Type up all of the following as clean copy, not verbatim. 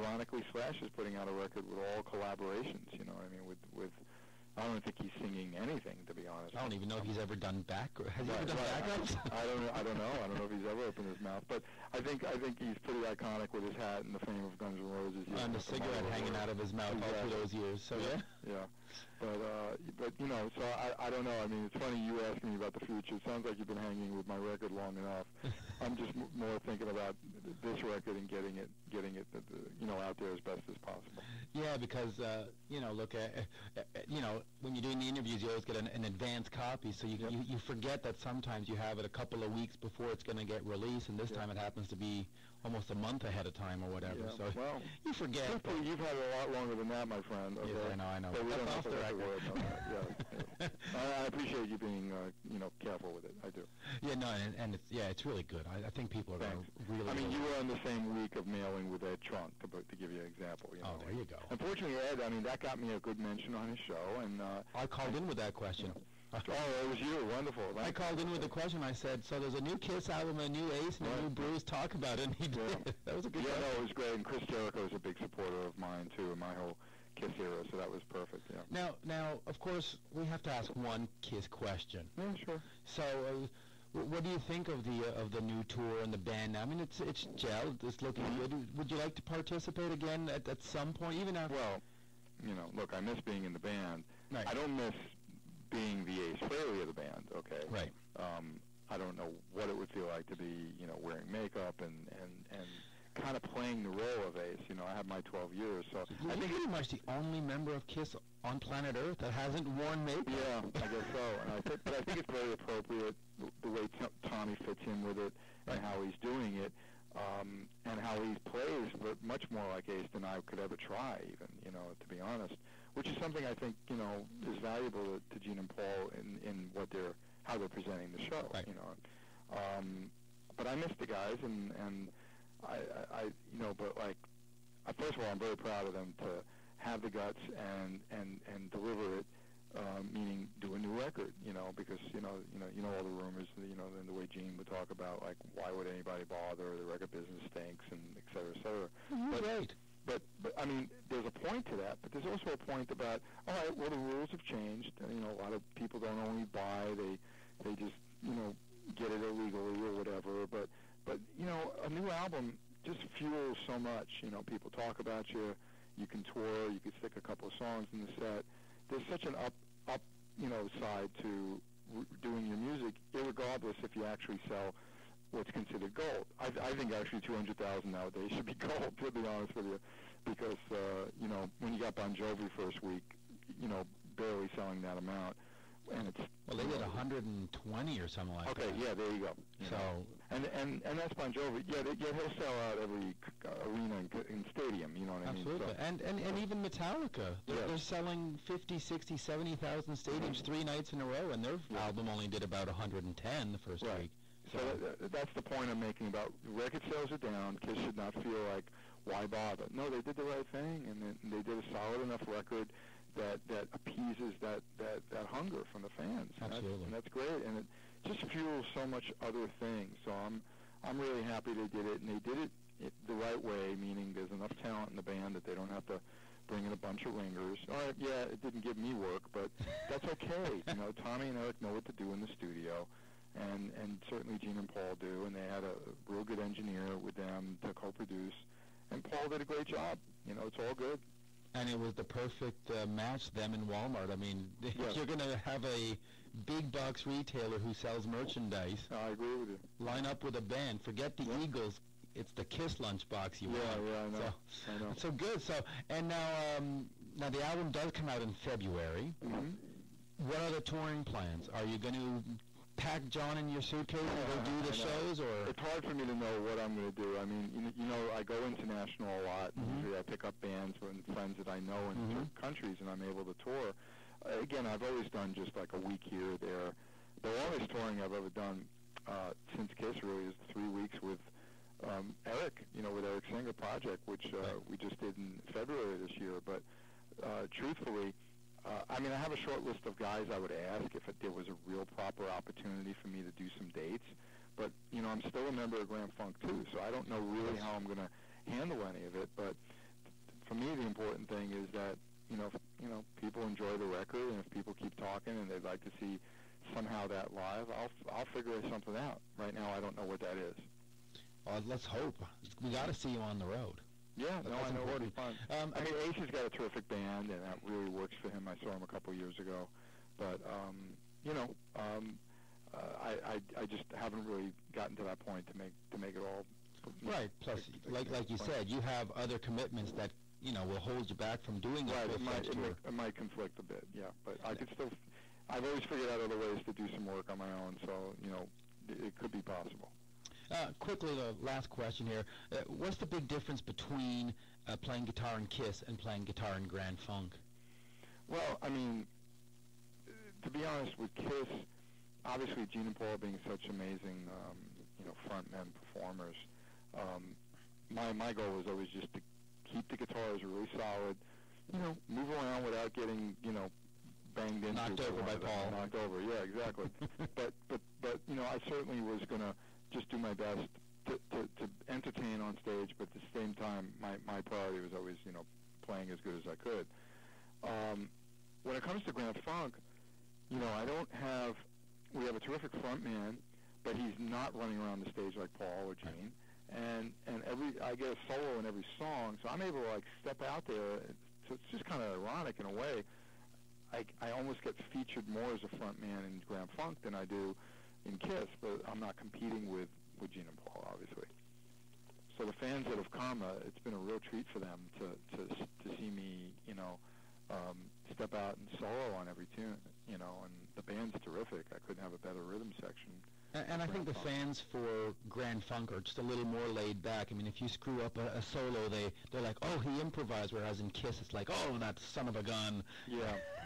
ironically, Slash is putting out a record with all collaborations. You know what I mean? With I don't think he's singing anything, to be honest. I don't even know if he's ever done back. Has he ever done backups? I don't know. I don't know if he's ever opened his mouth. But I think he's pretty iconic with his hat and the fame of Guns N' Roses. And the cigarette hanging out of his mouth all through those years. So yeah. But you know, so I don't know. I mean, it's funny you asking me about the future. It sounds like you've been hanging with my record long enough. I'm just more thinking about this record and getting it, you know, out there as best as possible. Yeah, because you know, look, you know, when you're doing the interviews, you always get an advance copy, so you forget that sometimes you have it a couple of weeks before it's going to get released, and this time it happens to be almost a month ahead of time or whatever. Yeah. So well, you forget. You've had it a lot longer than that, my friend. Okay? Yes, I know. But we don't have to let the record. world know that. I appreciate you being, you know, careful with it. I do. Yeah, no, and it's really good. I think people are going to really. I mean, you were on the same week of mailing with Ed Trunk, to give you an example. You know? Oh, there you go. Unfortunately, Ed, I mean, that got me a good mention on his show, and I called in with that question. Oh, it was you. Wonderful. I called in with the question. I said, so there's a new Kiss album, a new Ace, and a new Bruce. Talk about it, and he did. That was a good question. No, it was great, and Chris Jericho is a big supporter of mine, too, in my whole Kiss era, so that was perfect, yeah. Now, of course, we have to ask one Kiss question. Yeah, sure. So, what do you think of the new tour and the band now? I mean, it's gelled, it's looking good. Would you like to participate again at some point, even after? Well, you know, look, I miss being in the band. Right. I don't miss being the Ace Frehley of the band, okay? Right. I don't know what it would feel like to be, you know, wearing makeup and kind of playing the role of Ace. You know, I have my 12 years, so I think pretty much the only member of Kiss on planet Earth that hasn't worn makeup. Yeah, I guess so. But I think it's very appropriate the way Tommy fits in with it and how he's doing it, and how he plays, but much more like Ace than I could ever try, even, you know, to be honest. Which is something I think, you know, is valuable to Gene and Paul in how they're presenting the show. Right. You know, but I miss the guys, and I you know, but like, first of all, I'm very proud of them to have the guts and deliver it, meaning do a new record, you know, because you know all the rumors, you know, and the way Gene would talk about, like, why would anybody bother? The record business stinks, and et cetera, et cetera. Right. But I mean, there's a point to that, but there's also a point about, all right, well, the rules have changed. You know, a lot of people don't only buy; they just, you know, get it illegally or whatever. But you know, a new album just fuels so much. You know, people talk about you. You can tour. You can stick a couple of songs in the set. There's such an up you know, side to doing your music, irregardless if you actually sell what's considered gold. I think actually 200,000 nowadays should be gold, to be honest with you, because you know, when you got Bon Jovi first week, you know, barely selling that amount, and it's well, they did 120 or something like that. Okay, yeah, there you go. So and that's Bon Jovi. Yeah, he'll sell out every arena and stadium. You know what I mean? Absolutely. And even Metallica, they're selling 50, 60, 70,000 stadiums 3 nights in a row, and their album only did about 110 the first week. So that's the point I'm making about record sales are down. Kids should not feel like, why bother? No, they did the right thing, and they did a solid enough record that appeases that hunger from the fans. Absolutely. And that's great, and it just fuels so much other things. So I'm really happy they did it, and they did it the right way, meaning there's enough talent in the band that they don't have to bring in a bunch of ringers. All right, yeah, it didn't give me work, but that's okay. You know, Tommy and Eric know what to do in the studio, and certainly Gene and Paul do, and they had a real good engineer with them to co-produce, and Paul did a great job. You know, it's all good. And it was the perfect match, them in Walmart. I mean, if you're going to have a big box retailer who sells merchandise, I agree with you. Line up with a band. Forget the Eagles. It's the Kiss lunchbox you want. Yeah, I know. I know. So good. So, and now the album does come out in February. Mm-hmm. What are the touring plans? Are you going to pack John in your suitcase and go do the shows, or? It's hard for me to know what I'm going to do. I mean, you know, I go international a lot. I pick up bands and friends that I know in certain countries, and I'm able to tour. Again, I've always done just like a week here or there. The longest touring I've ever done since Kiss really is 3 weeks with Eric, you know, with Eric Singer Project, which we just did in February this year. But truthfully, I mean, I have a short list of guys I would ask if there was a real proper opportunity for me to do some dates. But, you know, I'm still a member of Grand Funk, too, so I don't know really how I'm going to handle any of it. But for me, the important thing is that people enjoy the record, and if people keep talking and they'd like to see somehow that live, I'll figure something out. Right now, I don't know what that is. Well, let's hope. We got to see you on the road. Yeah, that's I know it'll be important. fun. I mean, Ace has got a terrific band, and that really works for him. I saw him a couple of years ago, but I just haven't really gotten to that point to make it all. Right. Plus, like you said, you have other commitments that will hold you back from doing right. It might conflict a bit, yeah. But I could still. I've always figured out other ways to do some work on my own, so it could be possible. Quickly, the last question here: what's the big difference between playing guitar in Kiss and playing guitar in Grand Funk? Well, I mean, to be honest, with Kiss, obviously Gene and Paul being such amazing, frontmen performers. My goal was always just to keep the guitars really solid, move around without getting, banged into. Knocked over by Paul. Knocked over, yeah, exactly. but I certainly was going to just do my best to entertain on stage, but at the same time, my priority was always, playing as good as I could. When it comes to Grand Funk, we have a terrific front man, but he's not running around the stage like Paul or Gene. And I get a solo in every song, so I'm able to step out there. So it's just kind of ironic in a way. I almost get featured more as a front man in Grand Funk than I do in Kiss, but I'm not competing with Gene and Paul, obviously. So the fans that have come, it's been a real treat for them to see me, step out and solo on every tune, and the band's terrific. I couldn't have a better rhythm section. And I think the fans for Grand Funk are just a little more laid back. I mean, if you screw up a solo, they're like, oh, he improvised, whereas in Kiss, it's like, oh, that son of a gun. Yeah.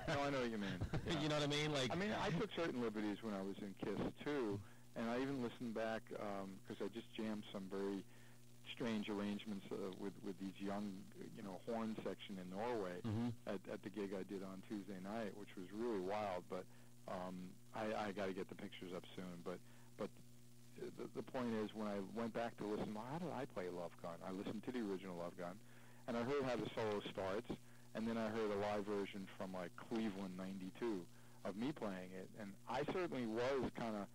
No, I know what you mean. Yeah. You know what I mean? I took certain liberties when I was in Kiss, too, and I even listened back, because I just jammed some very strange arrangements with these young, horn section in Norway at the gig I did on Tuesday night, which was really wild, but I got to get the pictures up soon. But the point is, when I went back to listen, well, how did I play Love Gun? I listened to the original Love Gun, and I heard how the solo starts, and then I heard a live version from Cleveland '92 of me playing it, and I certainly was kind of,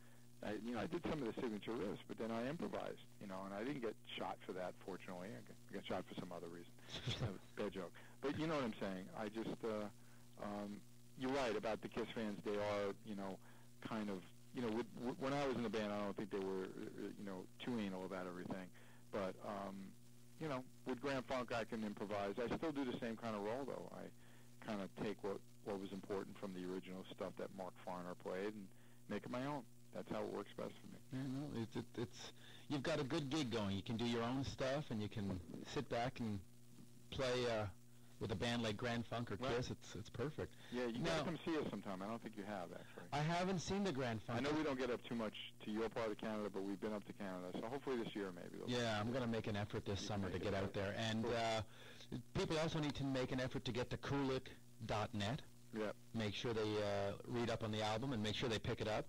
I did some of the signature riffs, but then I improvised, and I didn't get shot for that, fortunately. I got shot for some other reason. Bad joke. But you know what I'm saying. I just, you're right about the Kiss fans. They are, kind of, when I was in the band, I don't think they were, too anal about everything. But, with Grand Funk, I can improvise. I still do the same kind of role, though. I kind of take what was important from the original stuff that Mark Farner played and make it my own. That's how it works best for me. Yeah, no, it's you've got a good gig going. You can do your own stuff, and you can sit back and play with a band like Grand Funk or Kiss. Right. It's perfect. Yeah, you gotta come see us sometime. I don't think you have, actually. I haven't seen the Grand Funk. I know we don't get up too much to your part of Canada, but we've been up to Canada, so hopefully this year maybe. Yeah, I'm going to make an effort this summer to get out there. And people also need to make an effort to get to Kulick.net. Yep. Make sure they read up on the album and make sure they pick it up.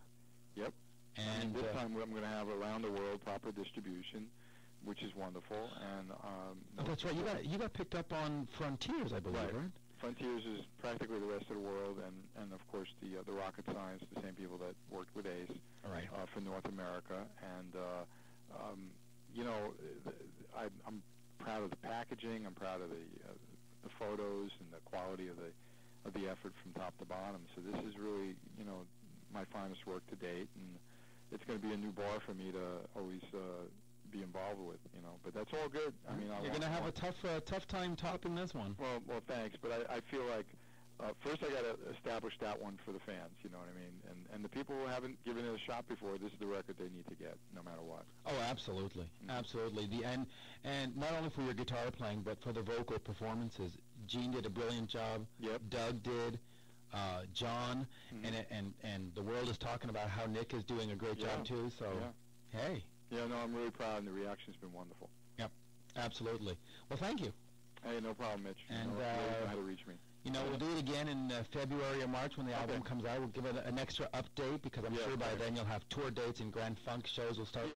Yep. And this time I'm going to have around the world proper distribution, which is wonderful. And that's right. You got picked up on Frontiers, I believe, right? Frontiers is practically the rest of the world, and of course the Rocket Science, the same people that worked with Ace, right. For North America. And I'm proud of the packaging. I'm proud of the photos and the quality of the effort from top to bottom. So this is really my finest work to date, and it's going to be a new bar for me to always be involved with, But that's all good. I mean, you're going to have a tough time topping this one. Well, thanks. But I feel like first I got to establish that one for the fans. You know what I mean? And the people who haven't given it a shot before, this is the record they need to get, no matter what. Oh, absolutely, absolutely. And not only for your guitar playing, but for the vocal performances. Gene did a brilliant job. Yep. Doug did. John, and the world is talking about how Nick is doing a great job too. So, hey. Yeah, no, I'm really proud, and the reaction's been wonderful. Yep, absolutely. Well, thank you. Hey, no problem, Mitch. And you know how to reach me. We'll do it again in February or March when the album comes out. We'll give it an extra update because I'm sure by then you'll have tour dates and Grand Funk shows will start